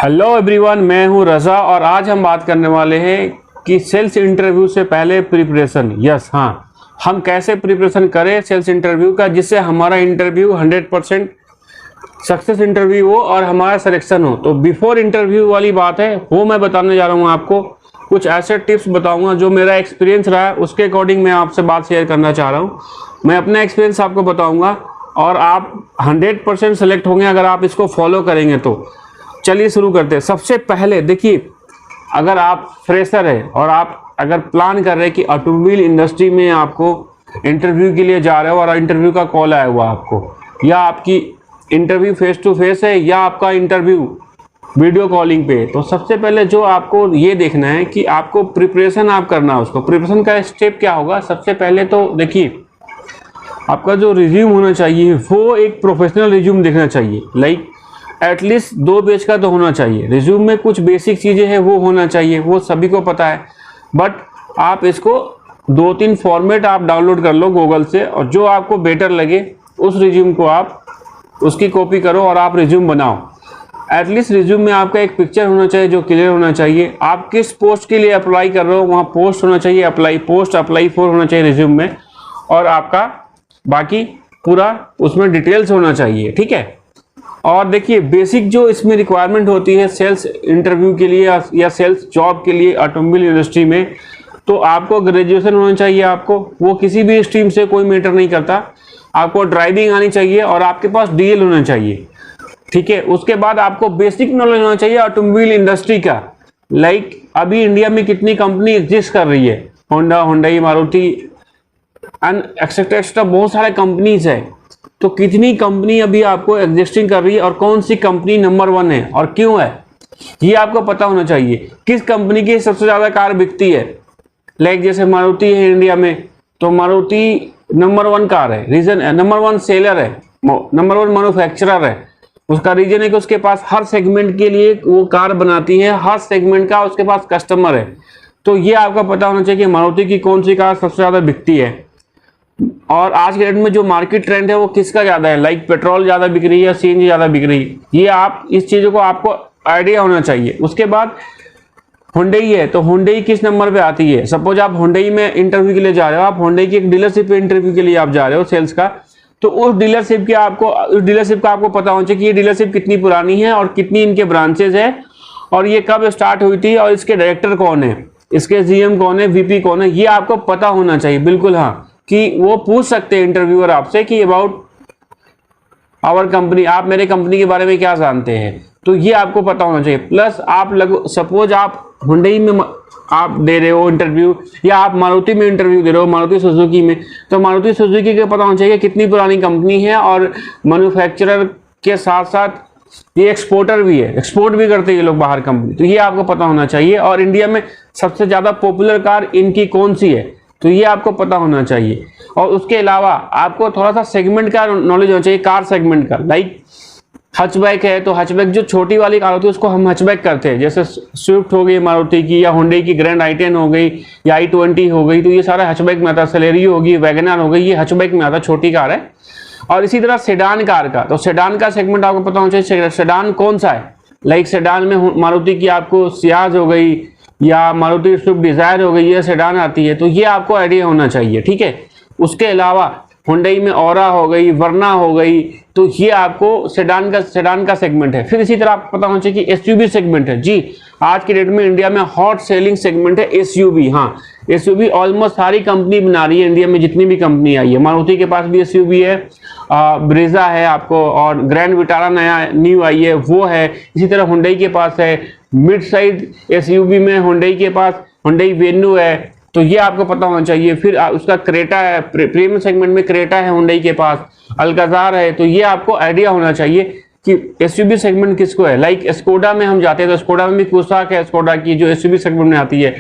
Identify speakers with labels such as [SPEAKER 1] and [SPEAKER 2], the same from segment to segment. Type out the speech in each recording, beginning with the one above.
[SPEAKER 1] Hello everyone, मैं हूं रज़ा और आज हम बात करने वाले हैं कि सेल्स इंटरव्यू से पहले प्रिपरेशन। हाँ, हम कैसे प्रिपरेशन करें सेल्स इंटरव्यू का जिससे हमारा इंटरव्यू 100% सक्सेस इंटरव्यू हो और हमारा सिलेक्शन हो। तो बिफोर इंटरव्यू वाली बात है वो मैं बताने जा रहा हूँ आपको। कुछ ऐसे टिप्स बताऊँगा जो मेरा एक्सपीरियंस रहा है, उसके अकॉर्डिंग मैं आपसे बात शेयर करना चाह रहा हूँ। मैं अपना एक्सपीरियंस आपको बताऊँगा और आप 100% सेलेक्ट होंगे अगर आप इसको फॉलो करेंगे तो। चलिए शुरू करते हैं। सबसे पहले देखिए, अगर आप फ्रेशर है और आप अगर प्लान कर रहे हैं कि ऑटोमोबाइल इंडस्ट्री में आपको इंटरव्यू के लिए जा रहे हो और इंटरव्यू का कॉल आया हुआ आपको, या आपकी इंटरव्यू फेस टू फेस है या आपका इंटरव्यू वीडियो कॉलिंग पे, तो सबसे पहले जो आपको ये देखना है कि आपको प्रिपरेशन आप करना है उसको। प्रिपरेशन का स्टेप क्या होगा? सबसे पहले तो देखिए, आपका जो रिज्यूम होना चाहिए वो एक प्रोफेशनल रिज्यूम दिखना चाहिए। लाइक एटलीस्ट 2 पेज का तो होना चाहिए। रिज्यूम में कुछ बेसिक चीज़ें हैं वो होना चाहिए, वो सभी को पता है, बट आप इसको 2-3 फॉर्मेट आप डाउनलोड कर लो गूगल से, और जो आपको बेटर लगे उस रिज्यूम को आप उसकी कॉपी करो और आप रिज्यूम बनाओ। एटलीस्ट रिज्यूम में आपका एक पिक्चर होना चाहिए जो क्लियर होना चाहिए। आप किस पोस्ट के लिए अप्लाई कर रहे हो वहाँ पोस्ट होना चाहिए, अप्लाई फॉर होना चाहिए रिज्यूम में, और आपका बाकी पूरा उसमें डिटेल्स होना चाहिए, ठीक है। और देखिए, बेसिक जो इसमें रिक्वायरमेंट होती है सेल्स इंटरव्यू के लिए या सेल्स जॉब के लिए ऑटोमोबाइल इंडस्ट्री में, तो आपको ग्रेजुएशन होना चाहिए। आपको वो किसी भी स्ट्रीम से कोई मैटर नहीं करता। आपको ड्राइविंग आनी चाहिए और आपके पास डीएल होना चाहिए, ठीक है। उसके बाद आपको बेसिक नॉलेज होना चाहिए ऑटोमोबाइल इंडस्ट्री का। लाइक अभी इंडिया में कितनी कंपनी एग्जिस्ट कर रही है, Honda, Hyundai, Maruti and etcetera बहुत सारे कंपनीज है। तो कितनी कंपनी अभी आपको एग्जिस्टिंग कर रही है और कौन सी कंपनी नंबर 1 है और क्यों है, ये आपको पता होना चाहिए। किस कंपनी की सबसे ज़्यादा कार बिकती है, लाइक जैसे मारुति है इंडिया में, तो मारुति नंबर 1 कार है, रीजन है, नंबर 1 सेलर है, नंबर 1 मैन्युफैक्चरर है। उसका रीजन है कि उसके पास हर सेगमेंट के लिए वो कार बनाती है, हर सेगमेंट का उसके पास कस्टमर है। तो ये आपका पता होना चाहिए कि मारुति की कौन सी कार सबसे ज़्यादा बिकती है। और आज के डेट में जो मार्केट ट्रेंड है वो किसका ज़्यादा है, लाइक पेट्रोल ज़्यादा बिक रही है या सीएनजी ज़्यादा बिक रही है, ये आप इस चीज़ों को आपको आइडिया होना चाहिए। उसके बाद हुंडई है, तो हुंडई किस नंबर पे आती है। सपोज आप हुंडई में इंटरव्यू के लिए जा रहे हो, आप हुंडई की एक डीलरशिप पे इंटरव्यू के लिए आप जा रहे हो सेल्स का, तो उस डीलरशिप का आपको पता होना चाहिए कि ये डीलरशिप कितनी पुरानी है और कितनी इनके ब्रांचेज है और ये कब स्टार्ट हुई थी और इसके डायरेक्टर कौन है, इसके जीएम कौन है, वीपी कौन है, ये आपको पता होना चाहिए। बिल्कुल हाँ, कि वो पूछ सकते हैं इंटरव्यूअर आपसे कि अबाउट आवर कंपनी, आप मेरे कंपनी के बारे में क्या जानते हैं, तो ये आपको पता होना चाहिए। प्लस आप सपोज आप हुंडई में आप दे रहे हो इंटरव्यू या आप मारुति में इंटरव्यू दे रहे हो, मारुति सुजुकी में, तो मारुति सुजुकी का पता होना चाहिए कितनी पुरानी कंपनी है और मैन्युफैक्चरर के साथ साथ ये एक्सपोर्टर भी है, एक्सपोर्ट भी करते हैं ये लोग बाहर कंपनी, तो ये आपको पता होना चाहिए। और इंडिया में सबसे ज़्यादा पॉपुलर कार इनकी कौन सी है, तो ये आपको पता होना चाहिए। और उसके अलावा आपको थोड़ा सा सेगमेंट का नॉलेज होना चाहिए, कार सेगमेंट का। लाइक हचबैक है, तो हचबैक जो छोटी वाली कार होती है उसको हम हचबैक करते हैं, जैसे स्विफ्ट हो गई मारुति की, या हुंडई की ग्रैंड i10 हो गई या i20 हो गई, तो ये सारा हचबैक में आता है। सेलेरियो होगी, वैगनआर हो गई, ये हचबैक में आता है, छोटी कार है। और इसी तरह सेडान कार का, तो सेडान का सेगमेंट आपको पता होना चाहिए, सेडान कौन सा है। लाइक सेडान में मारुति की आपको सियाज हो गई या मारुति स्विफ्ट डिजायर हो गई, ये सेडान आती है, तो ये आपको आइडिया होना चाहिए, ठीक है। उसके अलावा हुंडई में औरा हो गई, वरना हो गई, तो ये आपको सेडान का सेगमेंट है। फिर इसी तरह आपको पता होना चाहिए कि एसयूवी सेगमेंट है। जी, आज की डेट में इंडिया में हॉट सेलिंग सेगमेंट है एसयूवी। हाँ, एसयूवी ऑलमोस्ट सारी कंपनी बना रही है इंडिया में, जितनी भी कंपनी आई है। मारुति के पास भी एसयूवी है, ब्रेजा है आपको, और ग्रैंड विटारा नया न्यू आई है वो है। इसी तरह हुंडई के पास है मिड साइज एसयूवी में, हुंडई के पास हुंडई वेन्यू है, तो ये आपको पता होना चाहिए। फिर उसका क्रेटा है, प्रीमियम सेगमेंट में क्रेटा है हुंडई के पास, अल्काजार है, तो ये आपको आइडिया होना चाहिए कि एसयूवी सेगमेंट किसको है। लाइक स्कोडा में हम जाते हैं तो स्कोडा में भी कुसाक है, स्कोडा की जो एसयूवी सेगमेंट में आती है,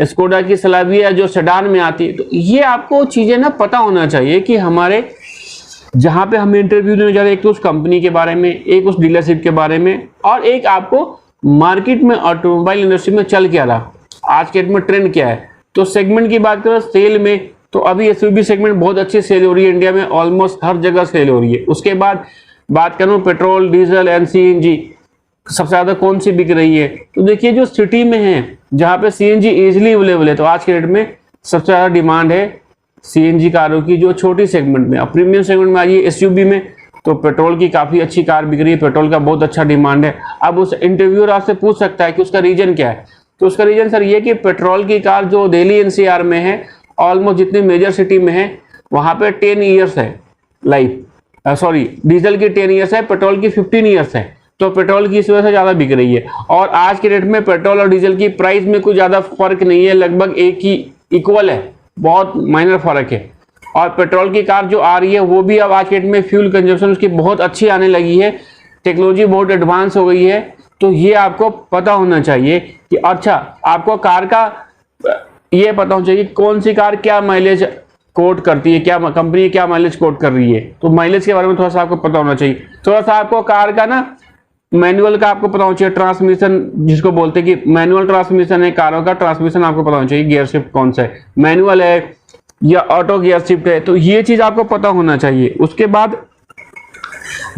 [SPEAKER 1] स्कोडा की स्लाविया जो सेडान में आती है। तो ये आपको चीजें ना पता होना चाहिए कि हमारे जहाँ पे हम इंटरव्यू देने जा रहे हैं, एक तो उस कंपनी के बारे में, एक उस डीलरशिप के बारे में, और एक आपको मार्केट में ऑटोमोबाइल इंडस्ट्री में चल क्या रहा, आज के डेट में ट्रेंड क्या है। तो सेगमेंट की बात करें सेल में, तो अभी एसयूवी सेगमेंट बहुत अच्छी सेल हो रही है इंडिया में, ऑलमोस्ट हर जगह सेल हो रही है। उसके बाद बात करूं पेट्रोल, डीजल एंड सीएनजी, सबसे ज़्यादा कौन सी बिक रही है। तो देखिए जो सिटी में है जहाँ पे सीएनजी इजीली अवेलेबल है, तो आज के डेट में सबसे ज़्यादा डिमांड है सीएनजी कारों की जो छोटी सेगमेंट में। अब प्रीमियम सेगमेंट में आ रही है एसयूवी में, तो पेट्रोल की काफ़ी अच्छी कार बिक रही है, पेट्रोल का बहुत अच्छा डिमांड है। अब उस इंटरव्यूअर आपसे पूछ सकता है कि उसका रीजन क्या है, तो उसका रीजन सर ये कि पेट्रोल की कार जो दिल्ली एनसीआर में है, ऑलमोस्ट जितनी मेजर सिटी में है वहाँ पे 10 ईयर्स है लाइफ, सॉरी डीजल की 10 ईयर्स है, पेट्रोल की 15 ईयर्स है, तो पेट्रोल की इस वजह से ज़्यादा बिक रही है। और आज के डेट में पेट्रोल और डीजल की प्राइस में कुछ ज़्यादा फर्क नहीं है, लगभग एक ही इक्वल है, बहुत माइनर फर्क है। और पेट्रोल की कार जो आ रही है वो भी अब आज के डेट में फ्यूल कंजप्शन उसकी बहुत अच्छी आने लगी है, टेक्नोलॉजी बहुत एडवांस हो गई है। तो ये आपको पता होना चाहिए कि अच्छा आपको कार का ये पता होना चाहिए कौन सी कार क्या माइलेज कोट करती है, क्या कंपनी क्या माइलेज कोट कर रही है, तो माइलेज के बारे में थोड़ा सा आपको पता होना चाहिए। थोड़ा सा आपको कार का ना मैनुअल का आपको पता होना चाहिए, ट्रांसमिशन जिसको बोलते हैं कि मैनुअल ट्रांसमिशन है कारों का, ट्रांसमिशन आपको पता होना चाहिए गियर शिफ्ट कौन सा है, मैनुअल है या ऑटो गियर शिफ्ट है, तो ये चीज आपको पता होना चाहिए। उसके बाद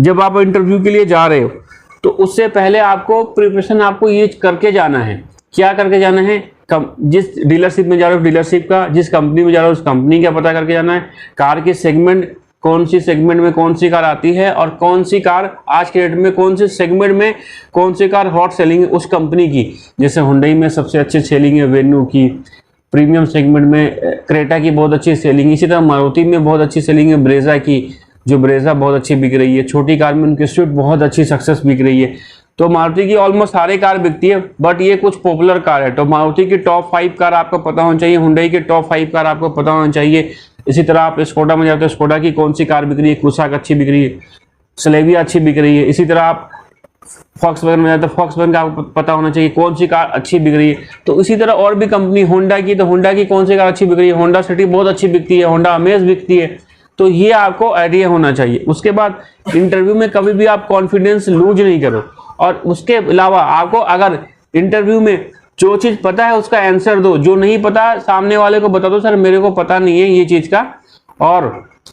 [SPEAKER 1] जब आप इंटरव्यू के लिए जा रहे हो तो उससे पहले आपको प्रिपरेशन आपको ये करके जाना है। क्या करके जाना है, जिस डीलरशिप में जा रहे हो डीलरशिप का, जिस कंपनी में जा रहे हो उस कंपनी का पता करके जाना है, कार की सेगमेंट कौन सी सेगमेंट में कौन सी कार आती है और कौन सी कार आज के डेट में कौन सी सेगमेंट में कौन सी कार हॉट सेलिंग है उस कंपनी की। जैसे हुंडई में सबसे अच्छी सेलिंग है वेन्यू की, प्रीमियम सेगमेंट में क्रेटा की बहुत अच्छी सेलिंग, इसी तरह मारुति में बहुत अच्छी सेलिंग है ब्रेजा की, जो ब्रेजा बहुत अच्छी बिक रही है, छोटी कार में उनकी स्विफ्ट बहुत अच्छी सक्सेस बिक रही है। तो मारुति की ऑलमोस्ट सारे कार बिकती है, बट ये कुछ पॉपुलर कार है, तो मारुति की टॉप 5 कार आपको पता होना चाहिए, हुंडई की टॉप 5 कार आपको पता होना चाहिए। इसी तरह आप स्कोडा में जाते हो, स्कोडा की कौन सी कार बिक रही है, कुसाक अच्छी बिक रही है, स्लेविया अच्छी बिक रही है। इसी तरह आप फॉक्सवैगन में जाते हो, फॉक्सवैगन का आपको पता होना चाहिए कौन सी कार अच्छी बिक रही है। तो इसी तरह और भी कंपनी होंडा की, तो होंडा की कौन सी कार अच्छी बिक रही है, होंडा सिटी बहुत अच्छी बिकती है, होंडा अमेज बिकती है, तो ये आपको आइडिया होना चाहिए। उसके बाद इंटरव्यू में कभी भी आप कॉन्फिडेंस लूज नहीं करो, और उसके अलावा आपको अगर इंटरव्यू में जो चीज पता है उसका आंसर दो, जो नहीं पता सामने वाले को बता दो सर मेरे को पता नहीं है ये चीज का। और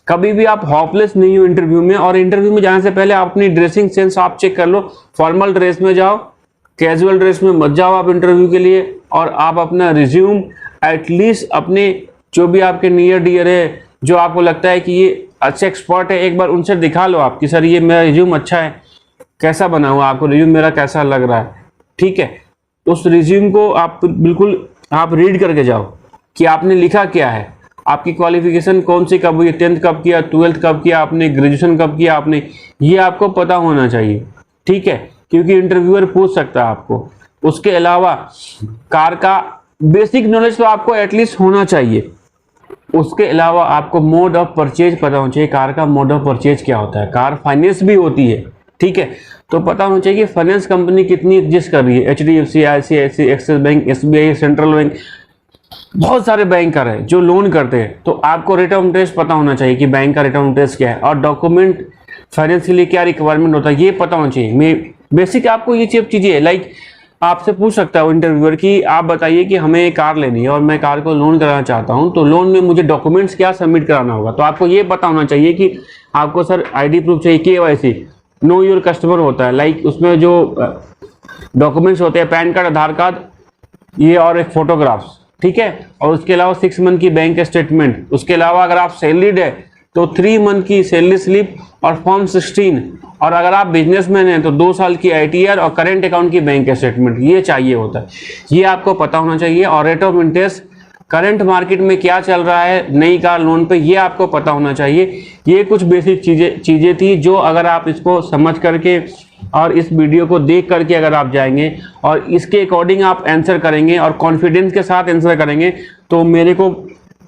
[SPEAKER 1] कभी भी आप होपलेस नहीं हो इंटरव्यू में, और इंटरव्यू में जाने से पहले आप अपनी ड्रेसिंग सेंस आप चेक कर लो, फॉर्मल ड्रेस में जाओ, कैजुअल ड्रेस में मत जाओ आप इंटरव्यू के लिए। और आप अपना रिज्यूम एटलीस्ट अपने जो भी आपके नियर डियर है, जो आपको लगता है कि ये अच्छे एक्सपर्ट है, एक बार उनसे दिखा लो आप कि सर ये मेरा रिज्यूम अच्छा है, कैसा बना हुआ, आपको रिज्यूम मेरा कैसा लग रहा है, ठीक है। तो उस रिज्यूम को आप बिल्कुल आप रीड करके जाओ कि आपने लिखा क्या है, आपकी क्वालिफिकेशन कौन सी कब हुई, 10th कब किया, 12th कब किया आपने, ग्रेजुएशन कब किया आपने, ये आपको पता होना चाहिए, ठीक है, क्योंकि इंटरव्यूअर पूछ सकता है आपको। उसके अलावा कार का बेसिक नॉलेज तो आपको एटलीस्ट होना चाहिए। उसके अलावा आपको मोड ऑफ परचेज पता होना चाहिए, कार का मोड ऑफ परचेज क्या होता है, कार फाइनेंस भी होती है, ठीक है, तो पता होना चाहिए कि फाइनेंस कंपनी कितनी एग्जिस्ट कर रही है, HDFC, ICICI, axis bank, SBI, central bank, बहुत सारे बैंकर है जो लोन करते हैं। तो आपको रेट ऑफ इंटरेस्ट पता होना चाहिए कि बैंक का रेट ऑफ इंटरेस्ट क्या है, और डॉक्यूमेंट फाइनेंस के लिए क्या रिक्वायरमेंट होता है ये पता होना चाहिए। बेसिक आपको ये चीजें है, लाइक आपसे पूछ सकता है इंटरव्यूअर कि आप बताइए कि हमें एक कार लेनी है और मैं कार को लोन कराना चाहता हूं, तो लोन में मुझे डॉक्यूमेंट्स क्या सबमिट कराना होगा। तो आपको ये पता होना चाहिए कि आपको सर ID प्रूफ चाहिए, KYC नो योर कस्टमर होता है, लाइक उसमें जो डॉक्यूमेंट्स होते हैं पैन कार्ड, आधार कार्ड, ये और एक फोटोग्राफ्स, ठीक है, और उसके अलावा 6 मंथ की बैंक स्टेटमेंट। उसके अलावा अगर आप सैलरीड है तो 3 मंथ की सैलरी स्लिप और फॉर्म 16, और अगर आप बिजनेसमैन हैं तो 2 साल की ITR और करेंट अकाउंट की बैंक स्टेटमेंट, ये चाहिए होता है, ये आपको पता होना चाहिए। और rate of interest current market में क्या चल रहा है नई कार लोन पे, ये आपको पता होना चाहिए। ये कुछ बेसिक चीजें थी जो अगर आप इसको समझ करके और इस वीडियो को देख करके अगर आप जाएंगे और इसके अकॉर्डिंग आप आंसर करेंगे और कॉन्फिडेंस के साथ आंसर करेंगे, तो मेरे को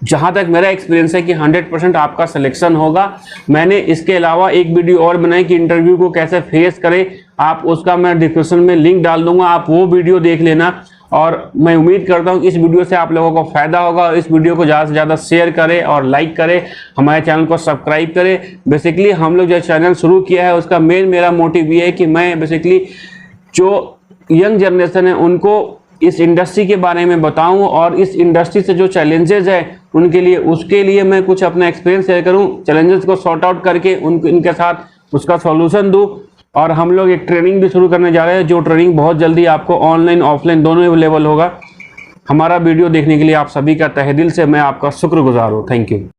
[SPEAKER 1] जहाँ तक मेरा एक्सपीरियंस है कि 100% आपका सिलेक्शन होगा। मैंने इसके अलावा एक वीडियो और बनाई कि इंटरव्यू को कैसे फेस करें, आप उसका मैं डिस्क्रिप्शन में लिंक डाल दूंगा, आप वो वीडियो देख लेना। और मैं उम्मीद करता हूँ इस वीडियो से आप लोगों को फायदा होगा, और इस वीडियो को ज़्यादा से ज़्यादा शेयर करें और लाइक करें, हमारे चैनल को सब्सक्राइब करें। बेसिकली हम लोग जो चैनल शुरू किया है उसका मेरा मोटिव ये है कि मैं बेसिकली जो यंग जनरेशन है उनको इस इंडस्ट्री के बारे में बताऊं, और इस इंडस्ट्री से जो चैलेंजेस है उनके लिए उसके लिए मैं कुछ अपना एक्सपीरियंस शेयर करूं, चैलेंजेस को सॉर्ट आउट करके इनके साथ उसका सॉल्यूशन दूं, और हम लोग एक ट्रेनिंग भी शुरू करने जा रहे हैं, जो ट्रेनिंग बहुत जल्दी आपको ऑनलाइन ऑफलाइन दोनों अवेलेबल होगा। हमारा वीडियो देखने के लिए आप सभी का तहे दिल से मैं आपका शुक्रगुजार हूँ। Thank you.